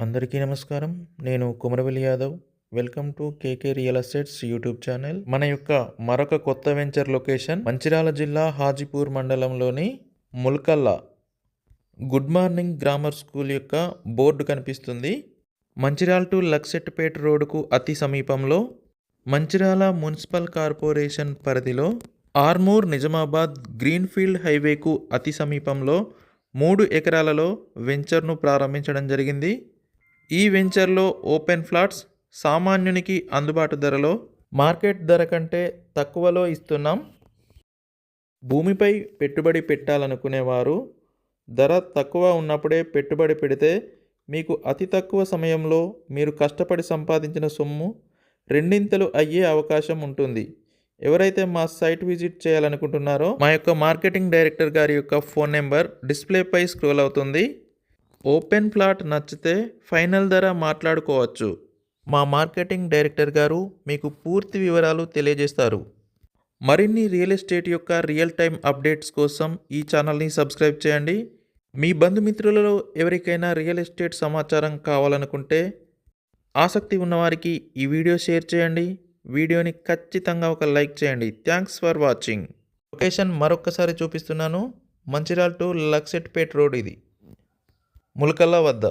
అందరికీ నమస్కారం. నేను Kumaravelli Yadav. Welcome to KK real estates YouTube channel. మన యొక్క మరొక కొత్త వెంచర్ లొకేషన్ మంచిర్యాల జిల్లా హాజీపూర్ మండలంలోని Mulkalla good morning grammar school యొక్క బోర్డు కనిపిస్తుంది. మంచిర్యాల టు లక్సెట్పేట్ రోడ్డుకు అతి సమీపంలో మంచిర్యాల మున్సిపల్ కార్పొరేషన్ పరిధిలో ఆర్మూర్ నిజామాబాద్ గ్రీన్ఫీల్డ్ హైవేకు అతి సమీపంలో 3 ఎకరాలలో వెంచర్ను ప్రారంభించడం జరిగింది. ఈ వెంచర్లో ఓపెన్ ఫ్లాట్స్ సామాన్యునికి అందుబాటు ధరలో మార్కెట్ ధర కంటే తక్కువలో ఇస్తున్నాం. భూమిపై పెట్టుబడి పెట్టాలనుకునేవారు ధర తక్కువ ఉన్నప్పుడే పెట్టుబడి పెడితే మీకు అతి తక్కువ సమయంలో మీరు కష్టపడి సంపాదించిన సొమ్ము రెండింతలు అయ్యే అవకాశం ఉంటుంది. ఎవరైతే మా సైట్ విజిట్ చేయాలనుకుంటున్నారో మా యొక్క మార్కెటింగ్ డైరెక్టర్ గారి యొక్క ఫోన్ నెంబర్ డిస్ప్లేపై స్క్రోల్ అవుతుంది. ఓపెన్ ప్లాట్ నచ్చితే ఫైనల్ ధర మాట్లాడుకోవచ్చు. మా మార్కెటింగ్ డైరెక్టర్ గారు మీకు పూర్తి వివరాలు తెలియజేస్తారు. మరిన్ని రియల్ ఎస్టేట్ యొక్క రియల్ టైం అప్డేట్స్ కోసం ఈ ఛానల్ని సబ్స్క్రైబ్ చేయండి. మీ బంధుమిత్రులలో ఎవరికైనా రియల్ ఎస్టేట్ సమాచారం కావాలనుకుంటే ఆసక్తి ఉన్నవారికి ఈ వీడియో షేర్ చేయండి. వీడియోని ఖచ్చితంగా ఒక లైక్ చేయండి. Thanks for watching. లొకేషన్ మరొక్కసారి చూపిస్తున్నాను. మంచిర్యాల టు లక్సెట్పేట్ రోడ్, ఇది ముల్కల్లా వద్ద.